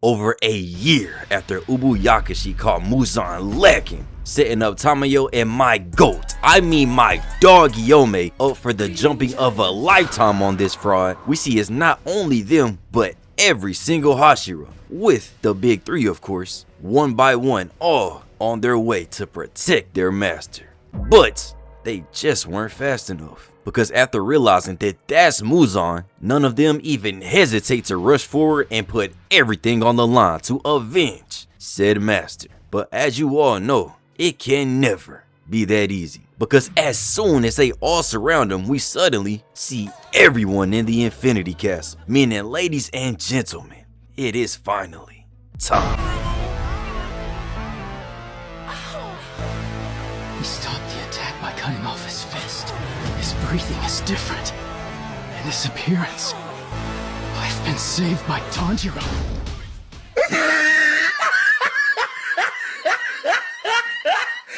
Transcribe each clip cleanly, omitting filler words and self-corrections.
over a year after Ubuyakashi caught Muzan lacking, setting up Tamayo and my GOAT, I mean my dog Yome, up for the jumping of a lifetime on this fraud. We see it's not only them, but every single Hashira, with the big three of course, one by one, all on their way to protect their master. But they just weren't fast enough, because after realizing that that's Muzan, none of them even hesitate to rush forward and put everything on the line to avenge said master. But as you all know, it can never be that easy, because as soon as they all surround him, we suddenly see everyone in the Infinity Castle. Meaning, ladies and gentlemen, it is finally time. He stopped the attack by cutting off his fist. His breathing is different. And his appearance. I've been saved by Tanjiro.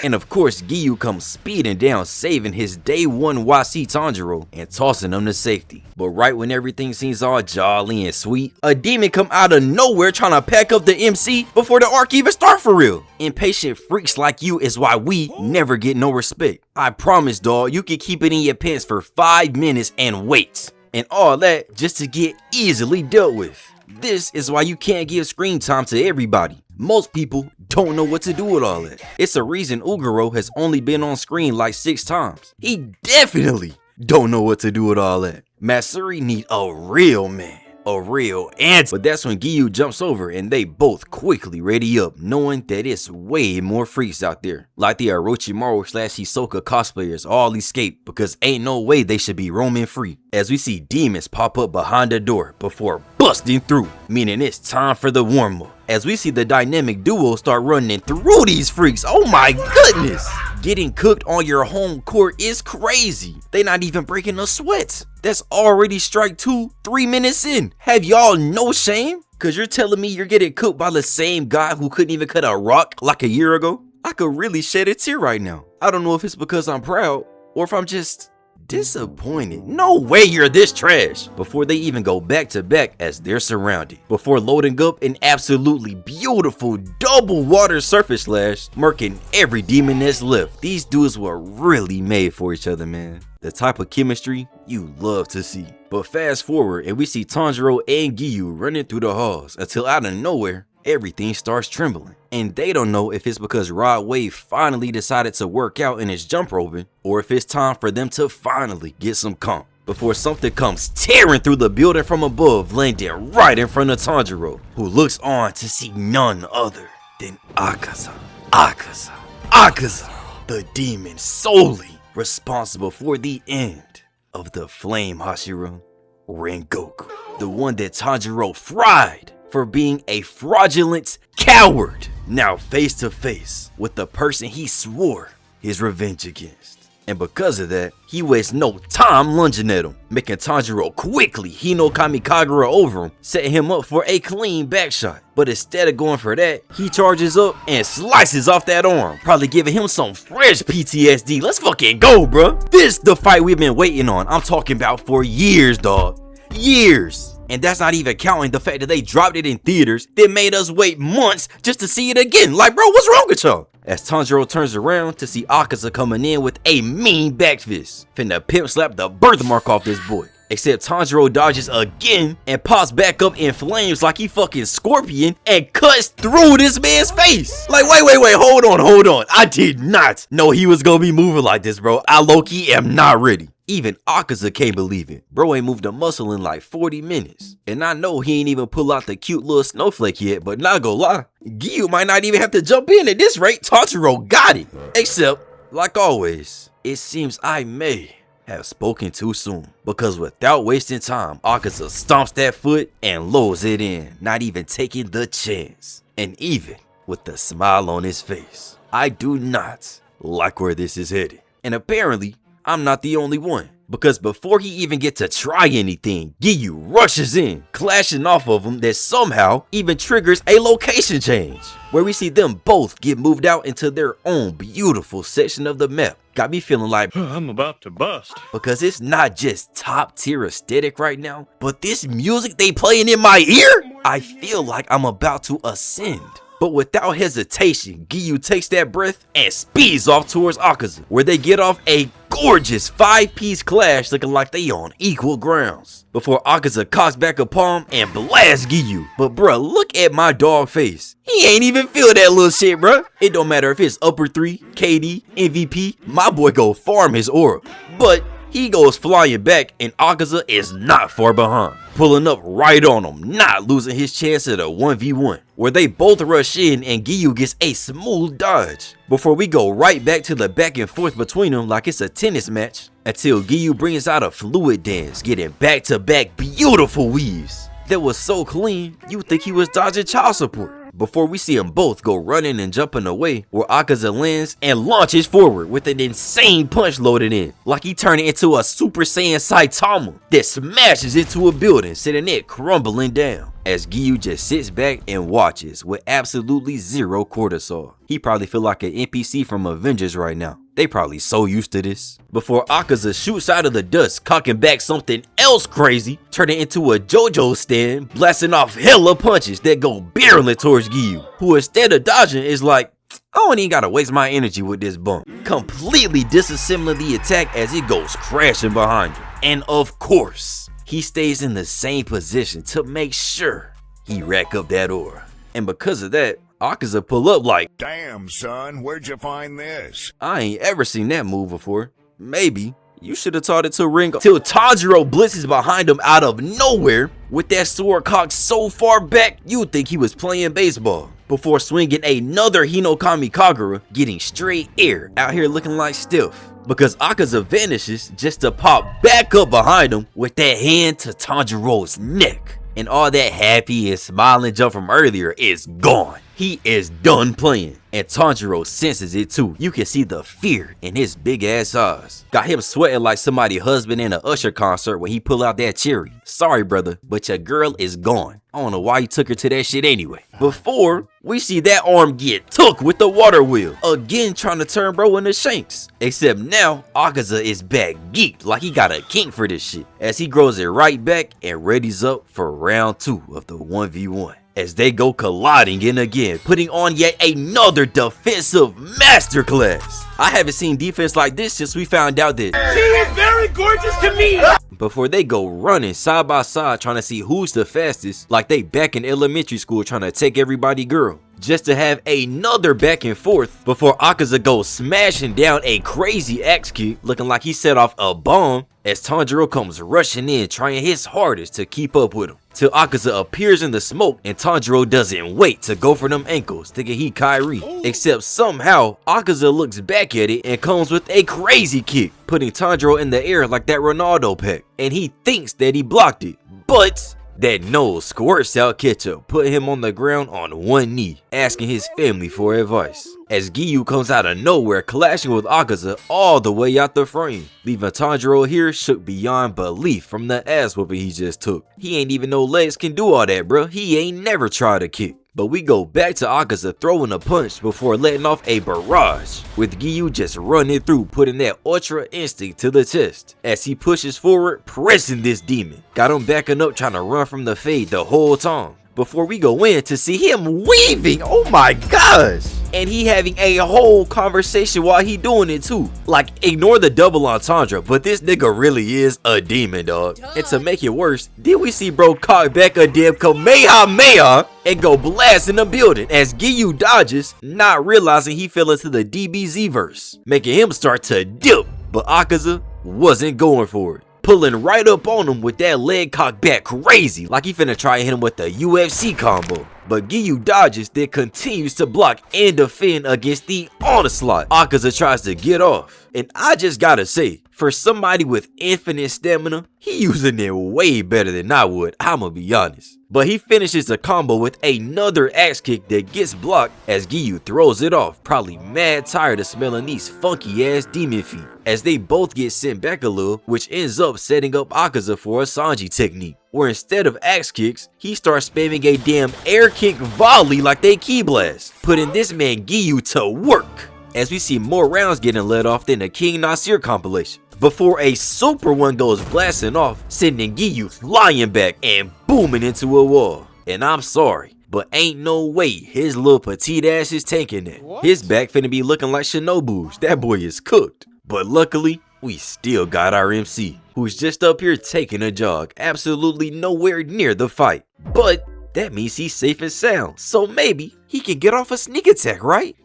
And of course, Giyu comes speeding down, saving his day one YC Tanjiro and tossing him to safety. But right when everything seems all jolly and sweet, a demon come out of nowhere trying to pack up the MC before the arc even start for real. Impatient freaks like you is why we never get no respect. I promise, dawg, you can keep it in your pants for 5 minutes and wait. And all that just to get easily dealt with. This is why you can't give screen time to everybody. Most people don't know what to do with all that. It's a reason Uguro has only been on screen like 6 times. He definitely don't know what to do with all that. Matsuri need a real man, a real answer. But that's when Giyu jumps over and they both quickly ready up, knowing that it's way more freaks out there. Like the Orochimaru / Hisoka cosplayers all escape because ain't no way they should be roaming free. As we see demons pop up behind the door before busting through, meaning it's time for the warm-up. As we see the dynamic duo start running through these freaks, oh my goodness! Getting cooked on your home court is crazy. They not even breaking a sweat. That's already strike 2, 3 minutes in. Have y'all no shame? Cause you're telling me you're getting cooked by the same guy who couldn't even cut a rock like a year ago? I could really shed a tear right now. I don't know if it's because I'm proud or if I'm just disappointed. No way you're this trash. Before they even go back to back as they're surrounded. Before loading up an absolutely beautiful double water surface slash, murking every demon that's left. These dudes were really made for each other, man. The type of chemistry you love to see. But fast forward and we see Tanjiro and Giyu running through the halls until out of nowhere, everything starts trembling. And they don't know if it's because Rod Wave finally decided to work out in his jump roping, or if it's time for them to finally get some comp. Before something comes tearing through the building from above, landing right in front of Tanjiro, who looks on to see none other than Akaza. Akaza, the demon solely responsible for the end of the Flame Hashira Rengoku. The one that Tanjiro fried for being a fraudulent coward, now face to face with the person he swore his revenge against. And because of that, he wastes no time lunging at him, making Tanjiro quickly Hino Kamikagura over him, setting him up for a clean backshot. But instead of going for that, he charges up and slices off that arm, probably giving him some fresh PTSD. Let's fucking go, bruh. This the fight we've been waiting on. I'm talking about for years, dog. Years. And that's not even counting the fact that they dropped it in theaters that made us wait months just to see it again. Like, bro, what's wrong with y'all? As Tanjiro turns around to see Akaza coming in with a mean back fist, finna pimp slap the birthmark off this boy. Except Tanjiro dodges again and pops back up in flames like he fucking Scorpion and cuts through this man's face. Like, wait, hold on. I did not know he was gonna be moving like this, bro. I low-key am not ready. Even Akaza can't believe it. Bro ain't moved a muscle in like 40 minutes. And I know he ain't even pull out the cute little snowflake yet, but not gonna lie, Giyu might not even have to jump in at this rate. Tanjiro got it. Except, like always, it seems I may have spoken too soon. Because without wasting time, Akaza stomps that foot and lowers it in, not even taking the chance. And even with the smile on his face, I do not like where this is headed. And apparently, I'm not the only one, because before he even gets to try anything, Giyu rushes in, clashing off of him that somehow even triggers a location change, where we see them both get moved out into their own beautiful section of the map. Got me feeling like I'm about to bust. Because it's not just top tier aesthetic right now, but this music they playing in my ear, I feel like I'm about to ascend. But without hesitation, Giyu takes that breath and speeds off towards Akaza, where they get off a gorgeous 5-piece clash looking like they on equal grounds, before Akaza cocks back a palm and blasts Giyu. But bruh, look at my dog face. He ain't even feel that little shit, bruh. It don't matter if it's upper 3, KD, MVP, my boy go farm his aura. But he goes flying back and Akaza is not far behind, pulling up right on him, not losing his chance at a 1v1, where they both rush in and Giyu gets a smooth dodge, before we go right back to the back and forth between them like it's a tennis match, until Giyu brings out a fluid dance, getting back-to-back beautiful weaves that was so clean you think he was dodging child support, before we see them both go running and jumping away, where Akaza lands and launches forward with an insane punch loaded in, like he turned it into a Super Saiyan Saitama that smashes into a building, sending it crumbling down, as Giyu just sits back and watches with absolutely zero cortisol. He probably feel like an NPC from Avengers right now. They probably so used to this. Before Akaza shoots out of the dust, cocking back something else crazy, turning into a JoJo stand, blasting off hella punches that go barreling towards Giyu, who instead of dodging is like, I don't even gotta waste my energy with this bump, completely disassembling the attack as it goes crashing behind him. And of course, he stays in the same position to make sure he rack up that aura. And because of that, Akaza pull up like, damn son, where'd you find this? I ain't ever seen that move before. Maybe you should have taught it to Ringo. Till Tanjiro blitzes behind him out of nowhere with that sword cocked so far back you'd think he was playing baseball, before swinging another Hinokami Kagura, getting straight air out here looking like stiff, because Akaza vanishes just to pop back up behind him with that hand to Tanjiro's neck. And all that happy and smiling jump from earlier is gone. He is done playing, and Tanjiro senses it too. You can see the fear in his big ass eyes. Got him sweating like somebody's husband in an Usher concert when he pull out that cherry. Sorry brother, but your girl is gone. I don't know why you took her to that shit anyway. Before we see that arm get took with the water wheel, again trying to turn bro into Shanks. Except now, Akaza is back geeked like he got a kink for this shit, as he grows it right back and readies up for round 2 of the 1v1. As they go colliding in again, putting on yet another defensive masterclass. I haven't seen defense like this since we found out that she is very gorgeous to me. Before they go running side by side trying to see who's the fastest, like they back in elementary school trying to take everybody girl, just to have another back and forth before Akaza goes smashing down a crazy axe kick looking like he set off a bomb, as Tanjiro comes rushing in trying his hardest to keep up with him, till Akaza appears in the smoke and Tanjiro doesn't wait to go for them ankles thinking he Kyrie, except somehow Akaza looks back at it and comes with a crazy kick, putting Tanjiro in the air like that Ronaldo pack, and he thinks that he blocked it, but that nose squirts out ketchup, put him on the ground on one knee, asking his family for advice, as Giyu comes out of nowhere clashing with Akaza all the way out the frame, leaving Tanjiro here shook beyond belief from the ass whooping he just took. He ain't even know legs can do all that, bruh. He ain't never tried a kick. But we go back to Akaza throwing a punch before letting off a barrage, with Giyu just running through, putting that ultra instinct to the test as he pushes forward, pressing this demon. Got him backing up trying to run from the fade the whole time, before we go in to see him weaving. Oh my gosh. And he having a whole conversation while he doing it too. Like, ignore the double entendre, but this nigga really is a demon, dog. And to make it worse, did we see bro cock back a damn Kamehameha and go blast in the building as Giyu dodges, not realizing he fell into the DBZ verse, making him start to dip. But Akaza wasn't going for it, pulling right up on him with that leg cocked back crazy, like he finna try and hit him with the UFC combo. But Giyu dodges, then continues to block and defend against the onslaught. Akaza tries to get off, and I just gotta say, for somebody with infinite stamina, he using it way better than I would, I'ma be honest. But he finishes the combo with another axe kick that gets blocked as Giyu throws it off, probably mad tired of smelling these funky ass demon feet, as they both get sent back a little, which ends up setting up Akaza for a Sanji technique, where instead of axe kicks, he starts spamming a damn air kick volley like they key blast, putting this man Giyu to work, as we see more rounds getting let off than the King Nasir compilation, before a super one goes blasting off, sending Giyu flying back and booming into a wall. And I'm sorry, but ain't no way his little petite ass is taking it. His back finna be looking like Shinobu's. That boy is cooked. But luckily, we still got our MC, who's just up here taking a jog, absolutely nowhere near the fight. But that means he's safe and sound, so maybe he can get off a sneak attack, right?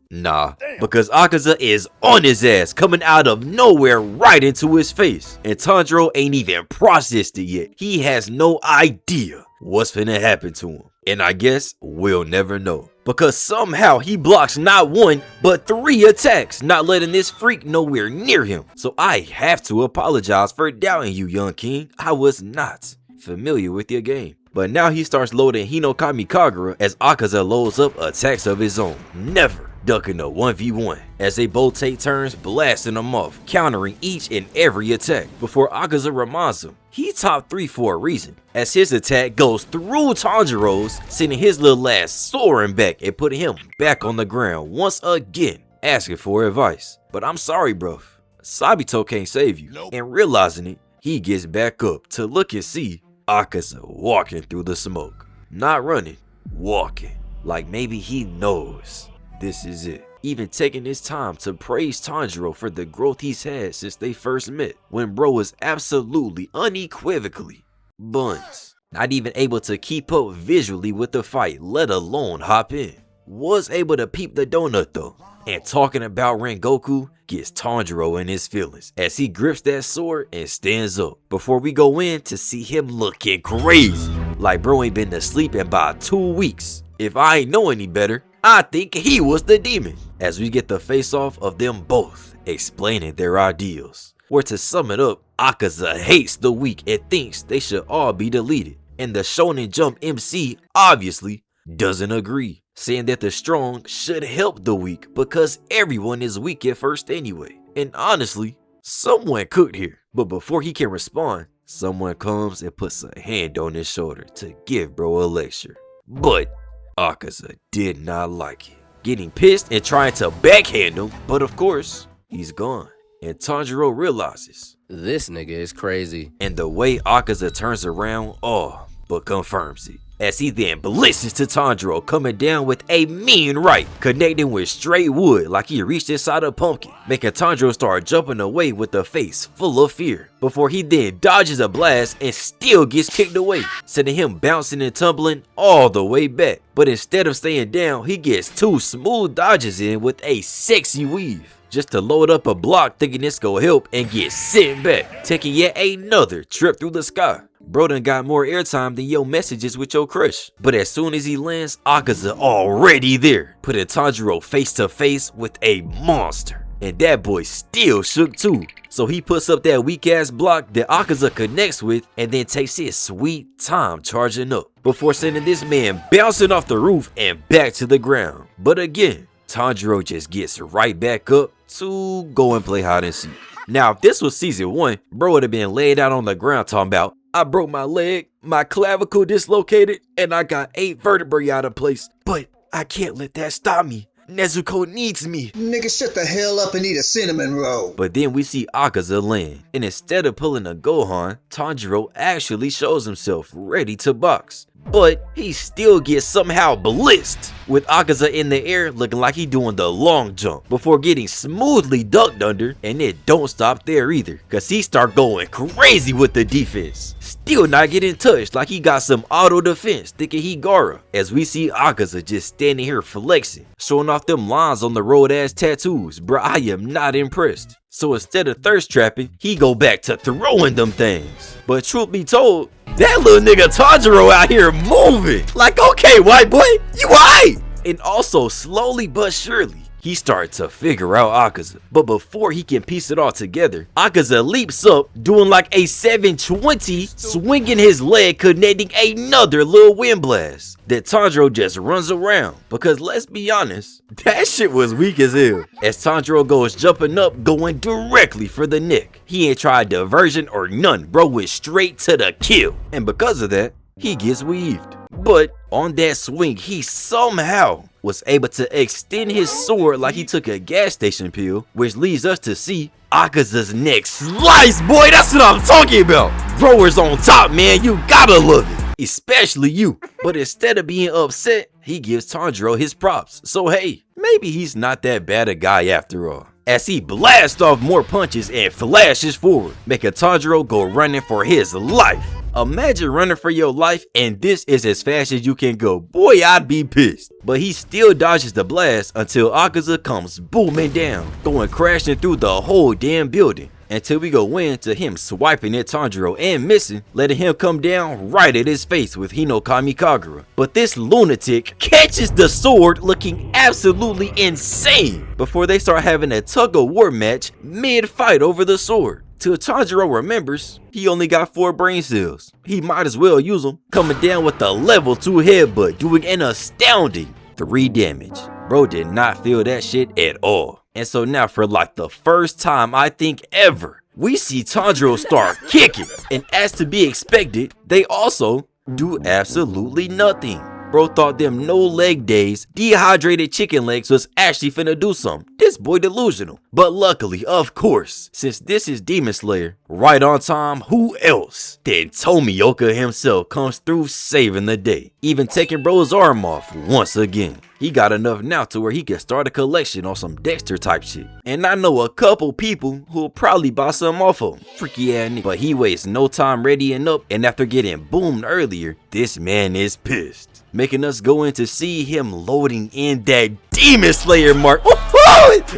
Nah, because Akaza is on his ass, coming out of nowhere right into his face. And Tanjro ain't even processed it yet. He has no idea what's finna happen to him. And I guess we'll never know. Because somehow he blocks not one, but 3 attacks, not letting this freak nowhere near him. So I have to apologize for doubting you, young king. I was not familiar with your game. But now he starts loading Hinokami Kagura as Akaza loads up attacks of his own, never ducking a 1v1, as they both take turns blasting them off, countering each and every attack, before Akaza reminds him he top 3 for a reason, as his attack goes through Tanjiro's, sending his little ass soaring back and putting him back on the ground once again, asking for advice. But I'm sorry, bruv, Sabito can't save you. And realizing it, he gets back up to look and see Akaza walking through the smoke, not running, walking, like maybe he knows this is it. Even taking his time to praise Tanjiro for the growth he's had since they first met, when bro was absolutely unequivocally buns. Not even able to keep up visually with the fight, let alone hop in. Was able to peep the donut though. And talking about Rengoku gets Tanjiro in his feelings as he grips that sword and stands up, before we go in to see him looking crazy, like bro ain't been to sleep in about 2 weeks. If I ain't know any better, I think he was the demon, as we get the face off of them both explaining their ideals, where to sum it up, Akaza hates the weak and thinks they should all be deleted, and the Shonen Jump MC obviously doesn't agree, saying that the strong should help the weak because everyone is weak at first anyway. And honestly, someone cooked here, but before he can respond, someone comes and puts a hand on his shoulder to give bro a lecture. But Akaza did not like it, getting pissed and trying to backhand him, but of course, he's gone. And Tanjiro realizes this nigga is crazy. And the way Akaza turns around, but confirms it, as he then blitzes to Tanjiro, coming down with a mean right, connecting with straight wood like he reached inside a pumpkin, making Tanjiro start jumping away with a face full of fear, before he then dodges a blast and still gets kicked away, sending him bouncing and tumbling all the way back. But instead of staying down, he gets 2 smooth dodges in with a sexy weave, just to load up a block thinking this go help and get sent back, taking yet another trip through the sky. Bro done got more airtime than your messages with your crush. But as soon as he lands, Akaza already there, putting Tanjiro face to face with a monster. And that boy still shook too. So he puts up that weak ass block that Akaza connects with and then takes his sweet time charging up, before sending this man bouncing off the roof and back to the ground. But again, Tanjiro just gets right back up to go and play hide and seek. Now if this was season 1, bro would have been laid out on the ground talking about, I broke my leg, my clavicle dislocated, and I got 8 vertebrae out of place. But I can't let that stop me. Nezuko needs me. Nigga, shut the hell up and eat a cinnamon roll. But then we see Akaza land, and instead of pulling a Gohan, Tanjiro actually shows himself ready to box. But he still gets somehow blitzed, with Akaza in the air looking like he doing the long jump, before getting smoothly ducked under, and it don't stop there either, cause he start going crazy with the defense, still not getting touched like he got some auto defense thinking he Gaara, as we see Akaza just standing here flexing, showing off them lines on the road ass tattoos. Bruh, I am not impressed. So instead of thirst trapping, he go back to throwing them things. But truth be told, that little nigga Tanjiro out here moving. Like, okay, white boy, you aight. And also, slowly but surely, he started to figure out Akaza. But before he can piece it all together, Akaza leaps up, doing like a 720, swinging his leg, connecting another little wind blast. That Tanjro just runs around, because let's be honest, that shit was weak as hell. As Tanjro goes jumping up, going directly for the neck. He ain't tried diversion or none, bro went straight to the kill. And because of that, he gets weaved. But on that swing, he somehow was able to extend his sword like he took a gas station pill, which leads us to see Akaza's neck slice, boy. That's what I'm talking about. Growers on top, man. You gotta love it. Especially you. But instead of being upset, he gives Tanjro his props. So hey, maybe he's not that bad a guy after all. As he blasts off more punches and flashes forward, making Tanjro go running for his life. Imagine running for your life and this is as fast as you can go. Boy, I'd be pissed. But he still dodges the blast until Akaza comes booming down, going crashing through the whole damn building. Until we go into him swiping at Tanjiro and missing, letting him come down right at his face with Hinokami Kagura. But this lunatic catches the sword looking absolutely insane before they start having a tug-of-war match mid-fight over the sword. Till Tanjiro remembers he only got 4 brain cells. He might as well use them, coming down with a level 2 headbutt, doing an astounding 3 damage. Bro did not feel that shit at all. And so now for like the first time I think ever, we see Tanjiro start kicking. And as to be expected, they also do absolutely nothing. Bro thought them no leg days, dehydrated chicken legs was actually finna do something. This boy delusional. But luckily, of course, since this is Demon Slayer, right on time, who else than Tomioka himself comes through saving the day. Even taking bro's arm off once again. He got enough now to where he can start a collection on some Dexter type shit. And I know a couple people who'll probably buy some off of him. Freaky ass nigga. But he wastes no time readying up, and after getting boomed earlier, this man is pissed. Making us go in to see him loading in that Demon Slayer mark.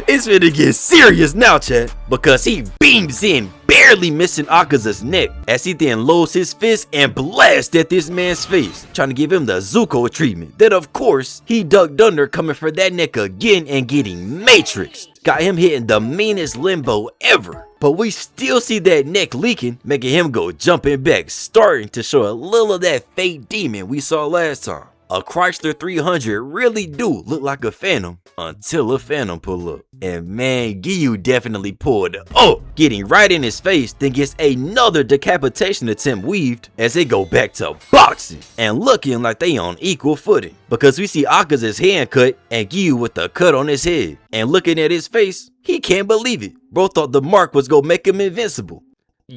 It's finna get serious now, chat. Because he beams in, barely missing Akaza's neck, as he then loads his fist and blasts at this man's face, trying to give him the Zuko treatment. That of course, he ducked under, coming for that neck again and getting matrixed. Got him hitting the meanest limbo ever. But we still see that neck leaking, making him go jumping back, starting to show a little of that fake demon we saw last time. A Chrysler 300 really do look like a Phantom until a Phantom pull up. And man, Giyu definitely pulled up, getting right in his face, then gets another decapitation attempt weaved as they go back to boxing and looking like they on equal footing. Because we see Akaza's hand cut and Giyu with the cut on his head. And looking at his face, he can't believe it. Bro thought the mark was gonna make him invincible.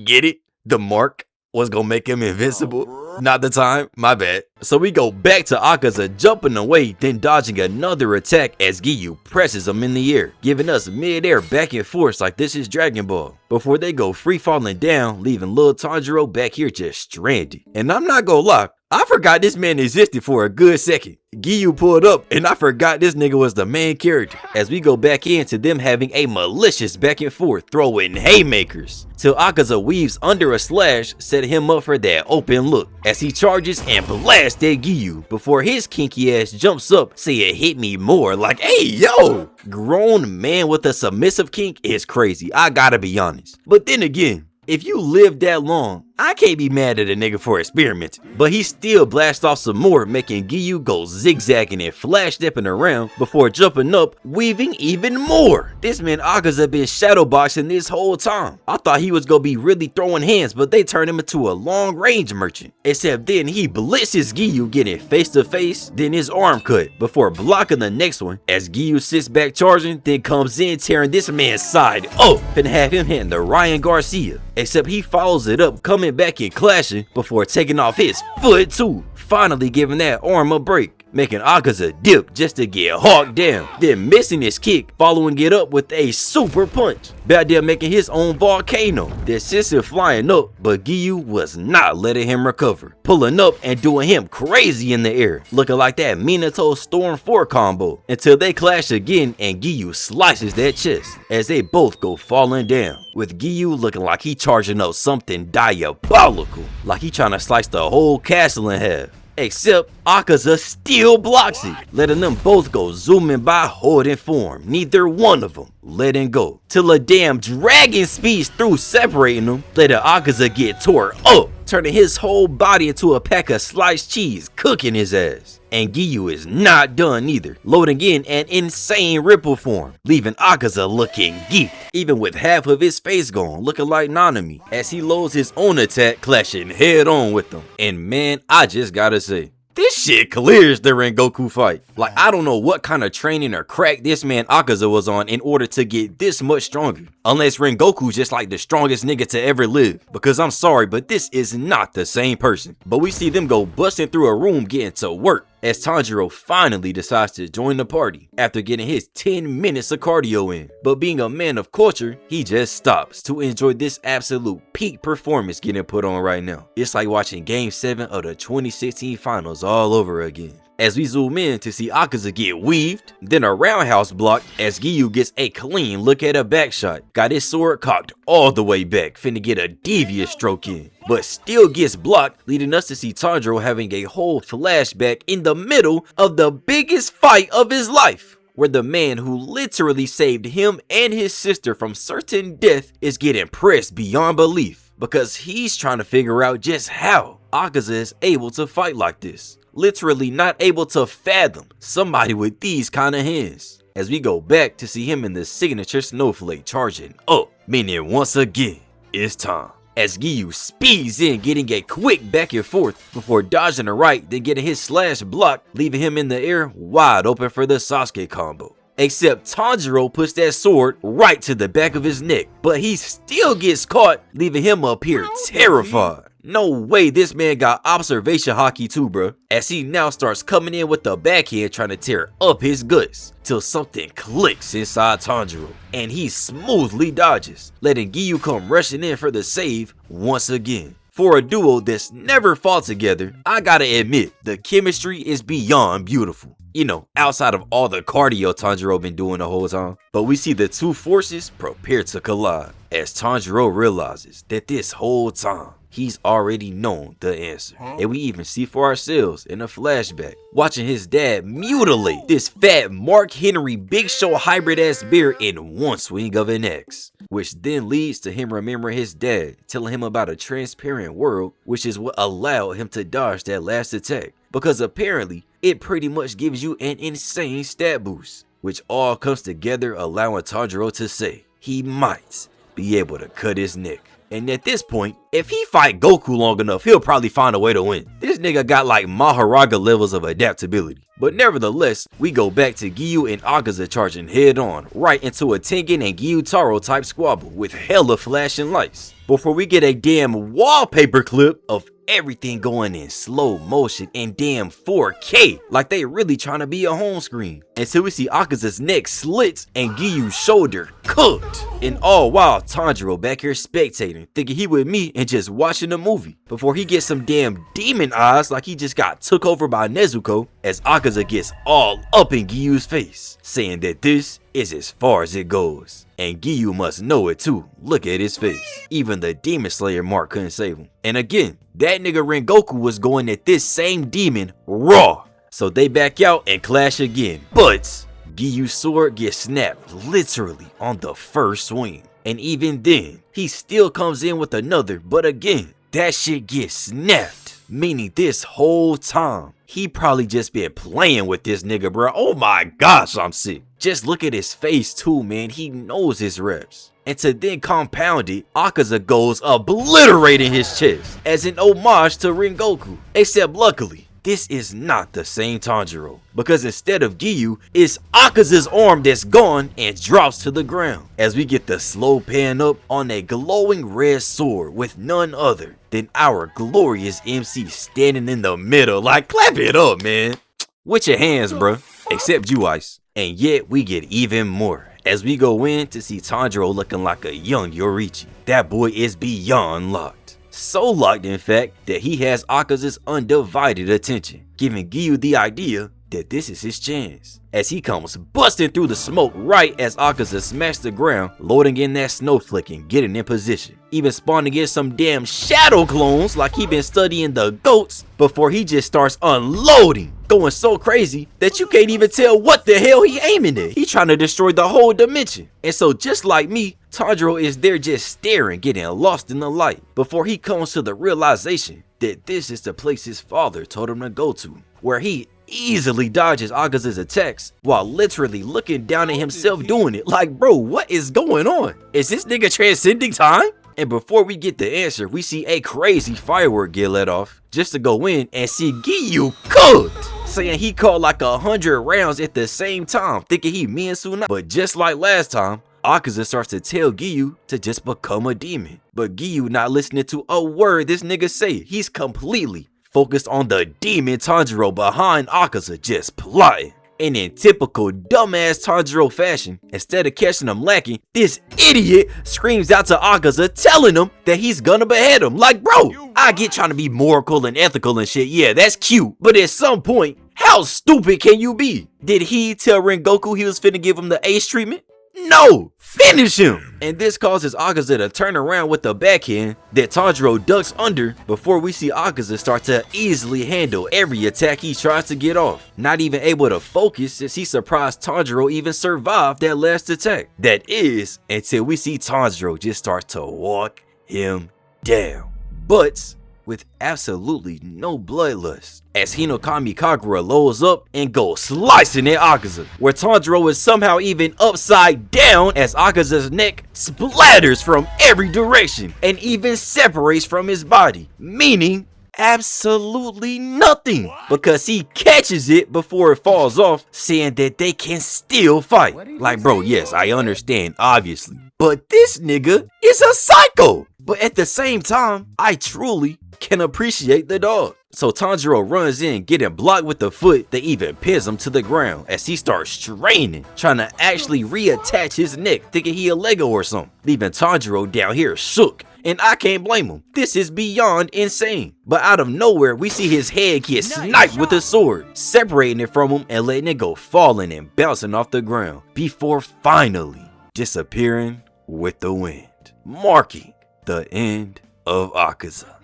Get it? The mark was gonna make him invincible? Not the time, my bad. So we go back to Akaza jumping away, then dodging another attack as Giyu presses him in the air, giving us mid-air back and forth like this is Dragon Ball, before they go free falling down, leaving little Tanjiro back here just stranded. And I'm not gonna lie, I forgot this man existed for a good second. Giyu pulled up and I forgot this nigga was the main character, as we go back into them having a malicious back and forth, throwing haymakers, till Akaza weaves under a slash, setting him up for that open look, as he charges and blasts at Giyu, before his kinky ass jumps up saying hit me more, like hey yo! Grown man with a submissive kink is crazy, I gotta be honest. But then again, if you live that long, I can't be mad at a nigga for experimenting. But he still blasts off some more, making Giyu go zigzagging and flash stepping around before jumping up, weaving even more. This man Akaza been shadowboxing this whole time. I thought he was gonna be really throwing hands, but they turned him into a long range merchant. Except then he blitzes Giyu, getting face to face, then his arm cut, before blocking the next one as Giyu sits back charging, then comes in tearing this man's side up, finna have him hitting the Ryan Garcia. Except he follows it up, coming back and clashing before taking off his foot too, finally giving that arm a break, making Akaza dip just to get hawked down, then missing his kick, following it up with a super punch, back there making his own volcano, then sends him flying up, but Giyu was not letting him recover, pulling up and doing him crazy in the air, looking like that Minato Storm 4 combo, until they clash again and Giyu slices that chest, as they both go falling down, with Giyu looking like he charging up something diabolical, like he trying to slice the whole castle in half. except Akaza still blocks it, letting them both go zooming by holding form, neither one of them letting go, till a damn dragon speeds through separating them, letting Akaza get tore up, turning his whole body into a pack of sliced cheese, cooking his ass. And Giyu is not done either, loading in an insane ripple form, leaving Akaza looking geeked, even with half of his face gone, looking like Nanami, as he loads his own attack, clashing head on with them. And man, I just gotta say, this shit clears the Rengoku fight. Like, I don't know what kind of training or crack this man Akaza was on in order to get this much stronger. Unless Rengoku's just like the strongest nigga to ever live. Because I'm sorry, but this is not the same person. But we see them go busting through a room getting to work, as Tanjiro finally decides to join the party after getting his 10 minutes of cardio in. But being a man of culture, he just stops to enjoy this absolute peak performance getting put on right now. It's like watching Game 7 of the 2016 finals all over again. As we zoom in to see Akaza get weaved, then a roundhouse block as Giyu gets a clean look at a back shot. Got his sword cocked all the way back, finna get a devious stroke in, but still gets blocked, leading us to see Tanjiro having a whole flashback in the middle of the biggest fight of his life, where the man who literally saved him and his sister from certain death is getting pressed beyond belief, because he's trying to figure out just how Akaza is able to fight like this. Literally not able to fathom somebody with these kind of hands. As we go back to see him in the signature snowflake charging up, meaning once again, it's time. As Giyu speeds in, getting a quick back and forth before dodging the right, then getting his slash block, leaving him in the air wide open for the Sasuke combo. Except Tanjiro puts that sword right to the back of his neck, but he still gets caught, leaving him up here terrified. No way this man got observation hockey too, bro, as he now starts coming in with the backhand trying to tear up his guts, till something clicks inside Tanjiro, and he smoothly dodges, letting Giyu come rushing in for the save once again. For a duo that's never fought together, I gotta admit, the chemistry is beyond beautiful. You know, outside of all the cardio Tanjiro been doing the whole time. But we see the two forces prepare to collide, as Tanjiro realizes that this whole time, he's already known the answer. And we even see for ourselves in a flashback, watching his dad mutilate this fat Mark Henry Big Show hybrid ass bear in one swing of an axe. Which then leads to him remembering his dad telling him about a transparent world, which is what allowed him to dodge that last attack. Because apparently, it pretty much gives you an insane stat boost, which all comes together allowing Tanjiro to say he might be able to cut his neck. And at this point, if he fight Goku long enough, he'll probably find a way to win. This nigga got like Maharaga levels of adaptability. But nevertheless, we go back to Giyu and Akaza charging head on, right into a Tengen and Gyutaro type squabble with hella flashing lights, before we get a damn wallpaper clip of everything going in slow motion and damn 4K, like they really trying to be a home screen, until we see Akaza's neck slits and Giyu's shoulder cooked, and all while Tanjiro back here spectating, thinking he with me and just watching a movie, before he gets some damn demon eyes like he just got took over by Nezuko, as Akaza gets all up in Giyu's face, saying that this is as far as it goes. And Giyu must know it too. Look at his face. Even the Demon Slayer mark couldn't save him. And again, that nigga Rengoku was going at this same demon raw. So they back out and clash again. But Giyu's sword gets snapped literally on the first swing. And even then, he still comes in with another, but again, that shit gets snapped. Meaning this whole time, he probably just been playing with this nigga, bro. Oh my gosh, I'm sick. Just look at his face too, man. He knows his reps. And to then compound it, Akaza goes obliterating his chest as an homage to Rengoku. Except luckily, this is not the same Tanjiro, because instead of Giyu, it's Akaza's arm that's gone and drops to the ground, as we get the slow pan up on a glowing red sword with none other than our glorious MC standing in the middle. Like, clap it up, man. With your hands, bruh. Except you, Ice. And yet we get even more as we go in to see Tanjiro looking like a young Yorichi. That boy is beyond locked. So locked, in fact, that he has Akaza's undivided attention, giving Giyu the idea that this is his chance, as he comes busting through the smoke right as Akaza smacks the ground, loading in that snowflake and getting in position, even spawning in some damn shadow clones like he been studying the goats before he just starts unloading, going so crazy that you can't even tell what the hell he aiming at. He trying to destroy the whole dimension. And so just like me, Tanjro is there just staring, getting lost in the light, before he comes to the realization that this is the place his father told him to go to, where he easily dodges Akaza's attacks while literally looking down at himself doing it. Like, bro, what is going on? Is this nigga transcending time? And before we get the answer, we see a crazy firework get let off just to go in and see Giyu cooked, saying he caught like 100 rounds at the same time, thinking he me and Suna. But just like last time, Akaza starts to tell Giyu to just become a demon. But Giyu not listening to a word this nigga say. He's completely focused on the demon Tanjiro behind Akaza just plotting. And in typical dumbass Tanjiro fashion, instead of catching him lacking, this idiot screams out to Akaza telling him that he's gonna behead him. Like, bro, I get trying to be moral and ethical and shit, yeah, that's cute, but at some point, how stupid can you be? Did he tell Rengoku he was finna give him the ace treatment? No! Finish him! And this causes Akaza to turn around with the backhand that Tanjiro ducks under before we see Akaza start to easily handle every attack he tries to get off. Not even able to focus since he surprised Tanjiro even survived that last attack. That is, until we see Tanjiro just start to walk him down. But with absolutely no bloodlust, as Hinokami Kagura loads up and goes slicing at Akaza, where Tanjiro is somehow even upside down as Akaza's neck splatters from every direction and even separates from his body, meaning absolutely nothing, because he catches it before it falls off, saying that they can still fight. Like, bro, yes, I understand, obviously, but this nigga is a psycho. But at the same time, I truly can appreciate the dog. So Tanjiro runs in, getting blocked with the foot that even pins him to the ground as he starts straining, trying to actually reattach his neck, thinking he a Lego or something, leaving Tanjiro down here shook. And I can't blame him. This is beyond insane. But out of nowhere, we see his head get sniped with a sword, separating it from him and letting it go falling and bouncing off the ground, before finally disappearing with the wind, marking the end of Akaza.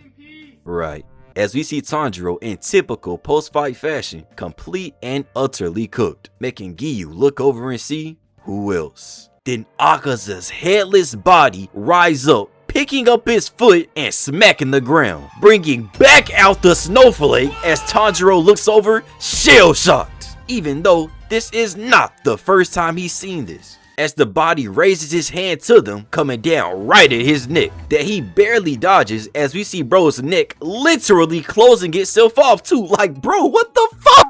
Right, as we see Tanjiro in typical post-fight fashion, complete and utterly cooked, making Giyu look over and see who else. Then Akaza's headless body rise up, picking up his foot and smacking the ground, bringing back out the snowflake as Tanjiro looks over shell-shocked, even though this is not the first time he's seen this, as the body raises his hand to them, coming down right at his neck, that he barely dodges as we see bro's neck literally closing itself off too. Like, bro, what the fuck?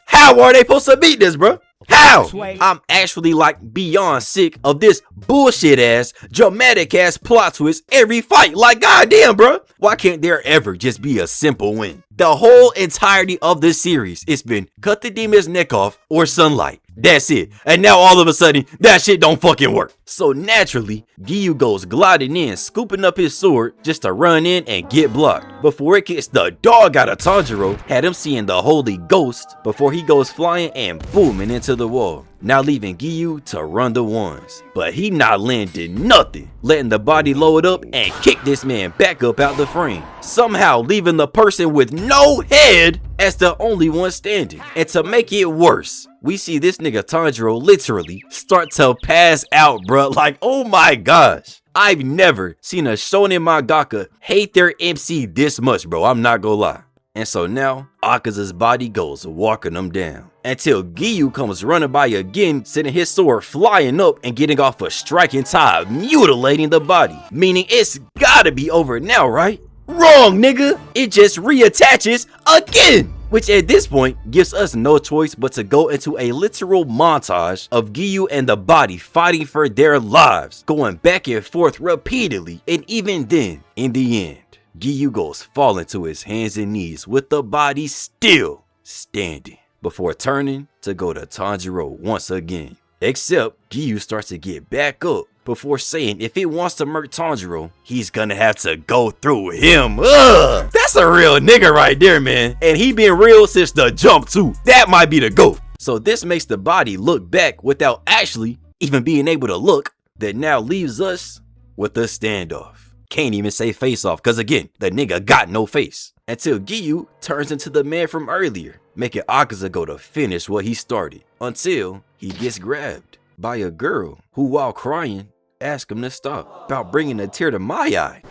How are they supposed to beat this, bro? How? I'm actually like beyond sick of this bullshit ass, dramatic ass plot twist every fight. Like, goddamn, bro. Why can't there ever just be a simple win? The whole entirety of this series, it's been cut the demon's neck off or sunlight. That's it. And now all of a sudden, that shit don't fucking work. So naturally, Giyu goes gliding in, scooping up his sword just to run in and get blocked, before it gets the dog out of Tanjiro, had him seeing the holy ghost before he goes flying and booming into the wall, now leaving Giyu to run the ones. But he not landing nothing, letting the body load up and kick this man back up out the frame, somehow leaving the person with no head as the only one standing. And to make it worse, we see this nigga Tanjiro literally start to pass out, bruh. Like, oh my gosh. I've never seen a shonen mangaka hate their MC this much, bro. I'm not gonna lie. And so now, Akaza's body goes walking him down, until Giyu comes running by again, sending his sword flying up and getting off a striking tie, mutilating the body. Meaning it's gotta be over now, right? Wrong, nigga! It just reattaches again! Which at this point gives us no choice but to go into a literal montage of Giyu and the body fighting for their lives, going back and forth repeatedly, and even then, in the end, Giyu goes falling to his hands and knees with the body still standing, before turning to go to Tanjiro once again. Except Giyu starts to get back up, before saying if it wants to murk Tanjiro, he's gonna have to go through him. Ugh! That's a real nigga right there, man. And he been real since the jump too. That might be the GOAT. So this makes the body look back without actually even being able to look. That now leaves us with a standoff. Can't even say face off, cause again, the nigga got no face. Until Giyu turns into the man from earlier, making Akaza go to finish what he started. Until he gets grabbed by a girl who, while crying, asks him to stop about bringing a tear to my eye.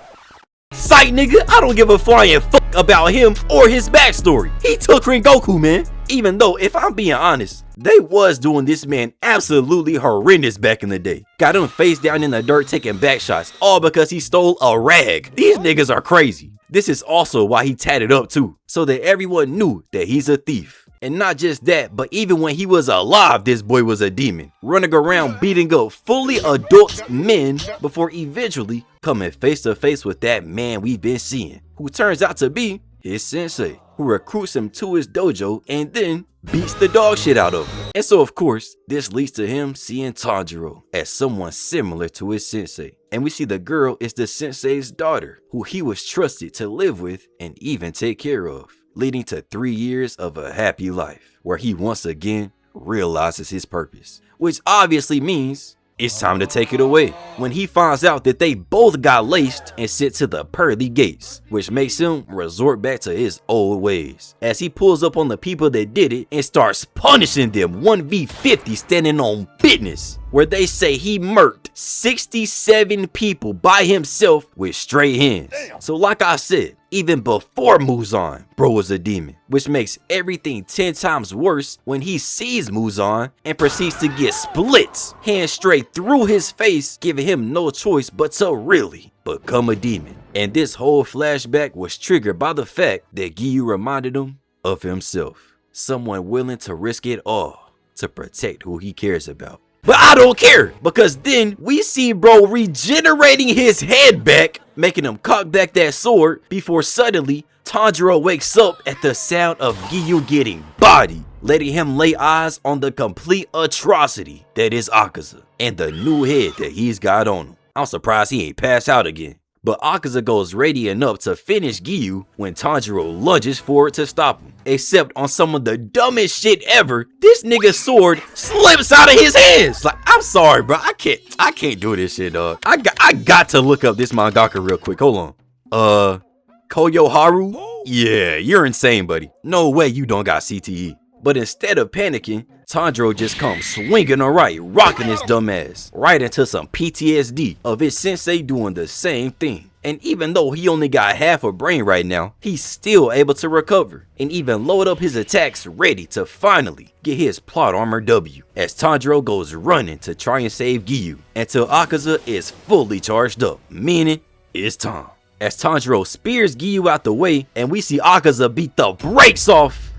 Sight, nigga, I don't give a flying fuck about him or his backstory. He took Rengoku, man. Even though, if I'm being honest, they was doing this man absolutely horrendous back in the day. Got him face down in the dirt taking back shots, all because he stole a rag. These niggas are crazy. This is also why he tatted up too, so that everyone knew that he's a thief. And not just that, but even when he was alive, this boy was a demon, running around beating up fully adult men before eventually coming face to face with that man we've been seeing, who turns out to be his sensei, who recruits him to his dojo and then beats the dog shit out of him. And so of course, this leads to him seeing Tanjiro as someone similar to his sensei. And we see the girl is the sensei's daughter, who he was trusted to live with and even take care of, leading to 3 years of a happy life, where he once again realizes his purpose, which obviously means it's time to take it away when he finds out that they both got laced and sent to the pearly gates, which makes him resort back to his old ways as he pulls up on the people that did it and starts punishing them 1v50 standing on business, where they say he murked 67 people by himself with straight hands. So like I said, even before Muzan, bro was a demon, which makes everything 10 times worse when he sees Muzan and proceeds to get splits, hands straight through his face, giving him no choice but to really become a demon. And this whole flashback was triggered by the fact that Giyu reminded him of himself, someone willing to risk it all to protect who he cares about. But I don't care, because then we see bro regenerating his head back, making him cock back that sword before suddenly Tanjiro wakes up at the sound of Giyu getting bodied, letting him lay eyes on the complete atrocity that is Akaza and the new head that he's got on him. I'm surprised he ain't passed out again. But Akaza goes radiant up to finish Giyu when Tanjiro lunges forward to stop him. Except on some of the dumbest shit ever, this nigga's sword slips out of his hands. Like, I'm sorry, bro. I can't do this shit, dog. I got to look up this mangaka real quick. Hold on. Koyoharu? Yeah, you're insane, buddy. No way you don't got CTE. But instead of panicking, Tanjiro just comes swinging alright, rocking his dumb ass right into some PTSD of his sensei doing the same thing. And even though he only got half a brain right now, he's still able to recover and even load up his attacks ready to finally get his plot armor W as Tanjiro goes running to try and save Giyu until Akaza is fully charged up, meaning it's time. As Tanjiro spears Giyu out the way and we see Akaza beat the brakes off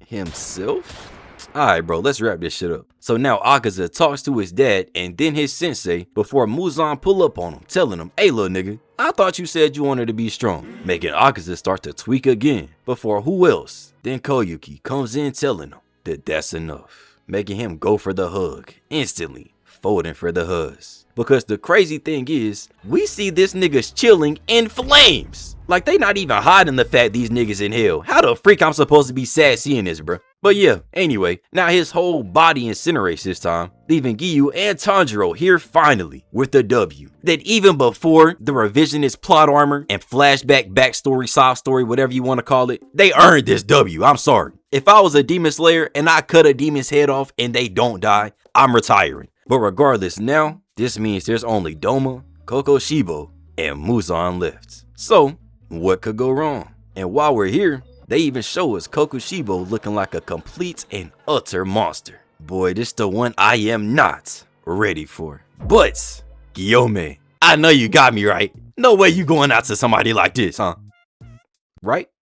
himself? Alright bro, let's wrap this shit up. So now Akaza talks to his dad and then his sensei before Muzan pull up on him, telling him, hey little nigga, I thought you said you wanted to be strong, making Akaza start to tweak again, before who else then Koyuki comes in telling him that that's enough, making him go for the hug, instantly folding for the huzz. Because the crazy thing is, we see this nigga's chilling in flames. Like they not even hiding the fact these niggas in hell. How the freak I'm supposed to be sad seeing this, bro? But yeah, anyway, now his whole body incinerates this time, leaving Giyu and Tanjiro here finally with the W. That even before the revisionist plot armor and flashback backstory, sob story, whatever you want to call it, they earned this W. I'm sorry. If I was a demon slayer and I cut a demon's head off and they don't die, I'm retiring. But regardless, now this means there's only Doma, Kokoshibo, and Muzan left. So what could go wrong? And while we're here, they even show us Kokoshibo looking like a complete and utter monster. Boy, this the one I am not ready for. But Guillaume, I know you got me right. No way you going out to somebody like this, huh? Right?